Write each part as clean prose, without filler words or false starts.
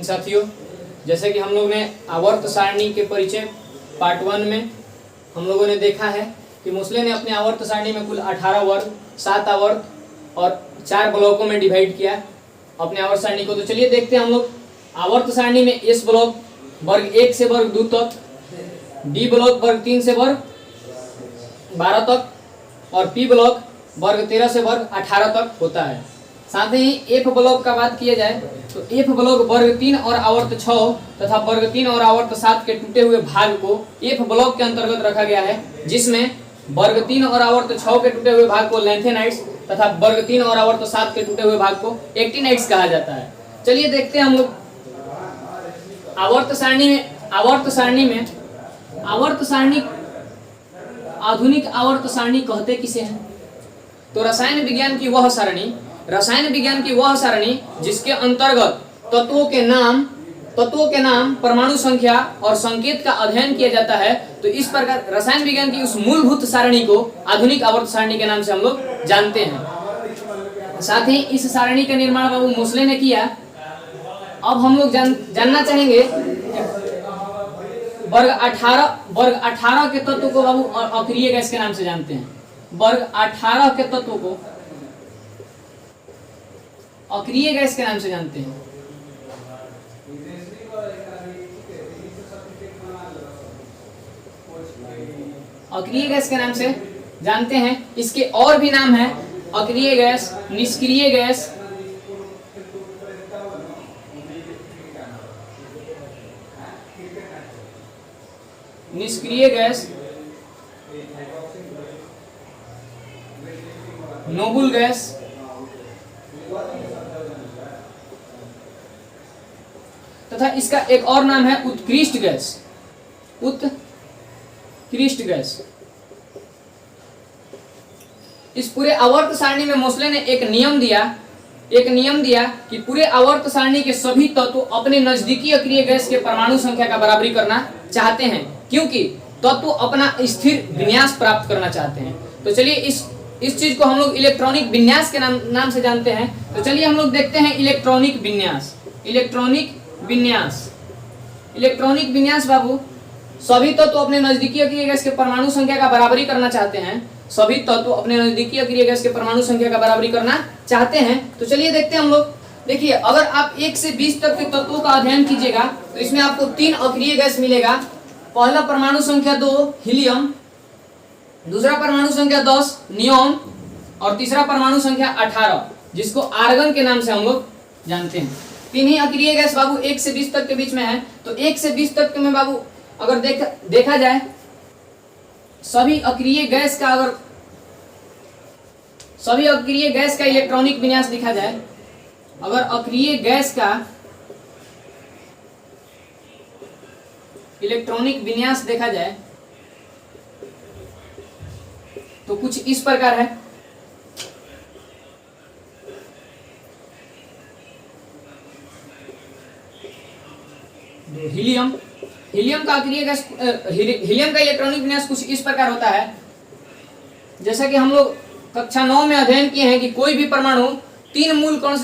साथियों, जैसे कि हम लोग ने आवर्त सारणी के परिचय पार्ट 1 में हम लोगों ने देखा है कि मोसले ने अपने आवर्त सारणी में कुल 18 वर्ग, 7 आवर्त और 4 ब्लॉकों में डिवाइड किया अपने आवर्त सारणी को। तो चलिए देखते हैं हम लोग आवर्त सारणी में एस ब्लॉक वर्ग 1 से वर्ग 2 तक, डी ब्लॉक वर्ग 3 से वर्ग 12 तक और पी ब्लॉक वर्ग 13 से वर्ग 18 तक होता है। साथ ही एफ ब्लॉक का बात किया जाए तो एफ ब्लॉक वर्ग 3 और आवर्त 6 तथा वर्ग 3 और आवर्त 7 के टूटे हुए भाग को एफ ब्लॉक के अंतर्गत रखा गया है, जिसमें वर्ग 3 और आवर्त 6 के टूटे हुए भाग को लेंथेनाइड्स तथा वर्ग 3 और आवर्त 7 के टूटे हुए भाग को एक्टिनाइड्स कहा जाता है। चलिए देखते हैं हम लोग आवर्त सारणी आधुनिक आवर्त सारणी कहते किसे हैं? तो रसायन विज्ञान की वह सारणी जिसके अंतर्गत तत्वों के नाम, परमाणु संख्या और संकेत का अध्ययन किया जाता है। तो इस प्रकार रसायन विज्ञान की उस मूलभूत सारणी को आधुनिक आवर्त सारणी के नाम से हम लोग जानते हैं। साथ ही इस सारणी का निर्माण बाबू मोसले ने किया। अब हम लोग जानना चाहेंगे वर्ग 18 के तत्व को बाबू अक्रिय गैस के नाम से जानते हैं। वर्ग 18 के तत्व को अक्रिय गैस के नाम से जानते हैं। अक्रिय गैस के नाम से जानते हैं। इसके और भी नाम है अक्रिय गैस, निष्क्रिय गैस, नोबल गैस तथा इसका एक और नाम है उत्कृष्ट गैस। इस पूरे आवर्त सारणी में मोसले ने एक नियम दिया कि पूरे आवर्त सारणी के सभी तत्व अपने नजदीकी अक्रिय गैस के परमाणु संख्या का बराबरी करना चाहते हैं, क्योंकि तत्व अपना स्थिर विन्यास प्राप्त करना चाहते हैं। तो चलिए इस चीज को हम लोग इलेक्ट्रॉनिक विन्यास के नाम से जानते हैं। तो चलिए हम लोग देखते हैं इलेक्ट्रॉनिक विन्यास बाबू, सभी तत्व अपने नजदीकी अक्रिय गैस के परमाणु संख्या का बराबरी करना चाहते हैं। सभी तत्व अपने नजदीकी अक्रिय गैस के परमाणु संख्या का बराबरी करना चाहते हैं। तो चलिए देखते हैं हम लोग। देखिए, अगर आप 1 से 20 तक के तत्वों का अध्ययन कीजिएगा तो इसमें आपको 3 अक्रिय गैस मिलेगा। पहला परमाणु संख्या 2 हीलियम, दूसरा परमाणु संख्या 10 नियोन और तीसरा परमाणु संख्या 18 जिसको आर्गन के नाम से हम लोग जानते हैं। 3 ही अक्रिय गैस बाबू 1 से 20 तक के बीच में है। तो 1 से 20 तक में बाबू अगर देखा जाए सभी अक्रिय गैस का इलेक्ट्रॉनिक विन्यास देखा जाए, अगर अक्रिय गैस का इलेक्ट्रॉनिक विन्यास देखा जाए तो कुछ इस प्रकार है। हीलियम का अक्रिय गैस, हीलियम का इलेक्ट्रॉनिक विन्यास कुछ इस प्रकार होता है। जैसा कि हम लोग कक्षा 9 में अध्ययन किए हैं कि कोई भी परमाणु 3 मूल कणों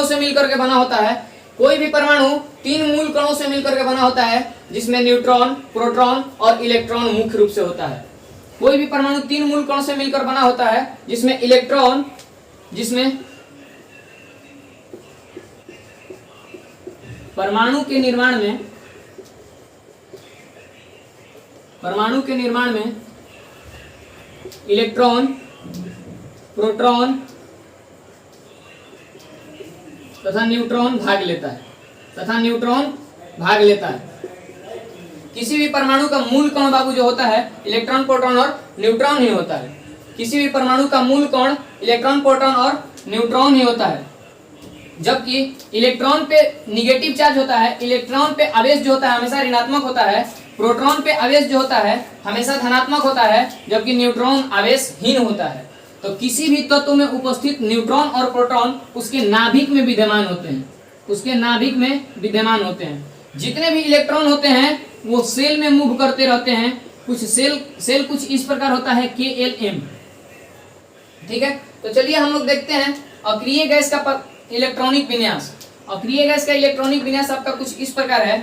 से मिलकर के बना होता है। कोई भी परमाणु 3 मूल कणों से मिलकर के बना होता है, जिसमें न्यूट्रॉन, प्रोटॉन और इलेक्ट्रॉन मुख्य रूप से होता है। कोई भी परमाणु 3 मूल कणों से मिलकर बना होता है, जिसमें परमाणु के निर्माण में इलेक्ट्रॉन, प्रोटॉन तथा न्यूट्रॉन भाग लेता है। किसी भी परमाणु का मूल कण बाबू जो होता है इलेक्ट्रॉन, प्रोटॉन और न्यूट्रॉन ही होता है। किसी भी परमाणु का मूल कण इलेक्ट्रॉन, प्रोटॉन और न्यूट्रॉन ही होता है। जबकि इलेक्ट्रॉन पे निगेटिव चार्ज होता है, इलेक्ट्रॉन पे आवेश जो होता है हमेशा ऋणात्मक होता है, प्रोटॉन पे आवेश जो होता है हमेशा धनात्मक होता है, जबकि न्यूट्रॉन आवेशहीन होता है। तो किसी भी तत्व में उपस्थित न्यूट्रॉन और प्रोटॉन उसके नाभिक में विद्यमान होते हैं। जितने भी इलेक्ट्रॉन होते हैं वो सेल में मूव करते रहते हैं। कुछ सेल कुछ इस प्रकार होता है KLM। ठीक है, तो चलिए हम लोग देखते हैं अक्रिय गैस का इलेक्ट्रॉनिक विन्यास। अक्रिय गैस का इलेक्ट्रॉनिक विन्यास आपका कुछ इस प्रकार है।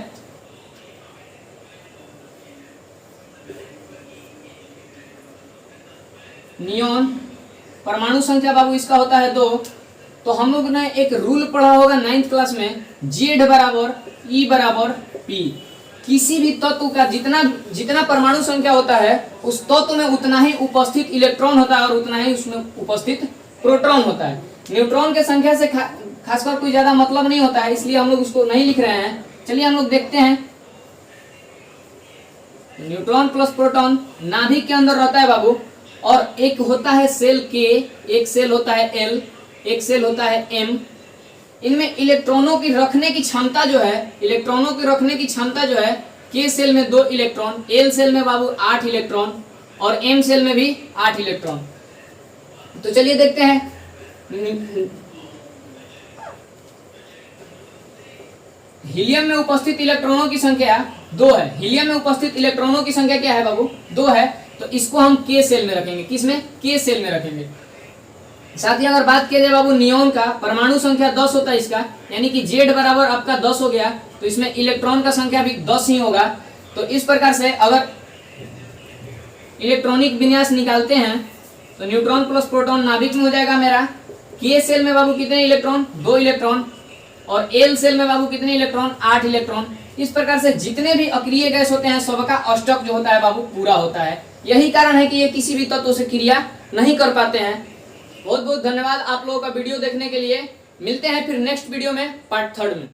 नियॉन परमाणु संख्या बाबू इसका होता है 2। तो हम लोग ने एक रूल पढ़ा होगा 9th क्लास में, Z बराबर E बराबर P। किसी भी तत्व का जितना परमाणु संख्या होता है उस तत्व में उतना ही उपस्थित इलेक्ट्रॉन होता है और उतना ही उसमें उपस्थित प्रोटॉन होता है। न्यूट्रॉन के संख्या से खासकर कोई ज्यादा मतलब नहीं होता है, इसलिए हम लोग उसको नहीं लिख रहे हैं। चलिए हम लोग देखते हैं। न्यूट्रॉन प्लस प्रोटॉन नाभिक के अंदर रहता है बाबू, और एक होता है सेल K, एक सेल होता है L, एक सेल होता है M। इनमें इलेक्ट्रॉनों की रखने की क्षमता जो है, K सेल में 2 इलेक्ट्रॉन, L सेल में बाबू 8 इलेक्ट्रॉन और M सेल में भी 8 इलेक्ट्रॉन। तो चलिए देखते हैं। हीलियम में उपस्थित इलेक्ट्रॉनों की संख्या 2 है। हीलियम में उपस्थित इलेक्ट्रॉनों की संख्या क्या है बाबू? 2 है। तो इसको हम K सेल में रखेंगे। किसमें? K सेल में रखेंगे। साथ ही अगर बात किया जाए बाबू नियॉन का, परमाणु संख्या 10 होता है इसका, यानी कि Z बराबर आपका 10 हो गया, तो इसमें इलेक्ट्रॉन का संख्या भी 10 ही होगा। तो इस प्रकार से अगर इलेक्ट्रॉनिक विन्यास निकालते हैं तो न्यूट्रॉन प्लस प्रोटॉन नाभिक में हो जाएगा मेरा। K सेल में बाबू कितने इलेक्ट्रॉन? 2 इलेक्ट्रॉन। और L सेल में बाबू कितने इलेक्ट्रॉन? 8 इलेक्ट्रॉन। इस प्रकार से जितने भी अक्रिय गैस होते हैं सबका अष्टक जो होता है बाबू पूरा होता है। यही कारण है कि ये किसी भी तत्व से क्रिया नहीं कर पाते हैं। बहुत बहुत धन्यवाद आप लोगों का वीडियो देखने के लिए। मिलते हैं फिर नेक्स्ट वीडियो में, पार्ट 3 में।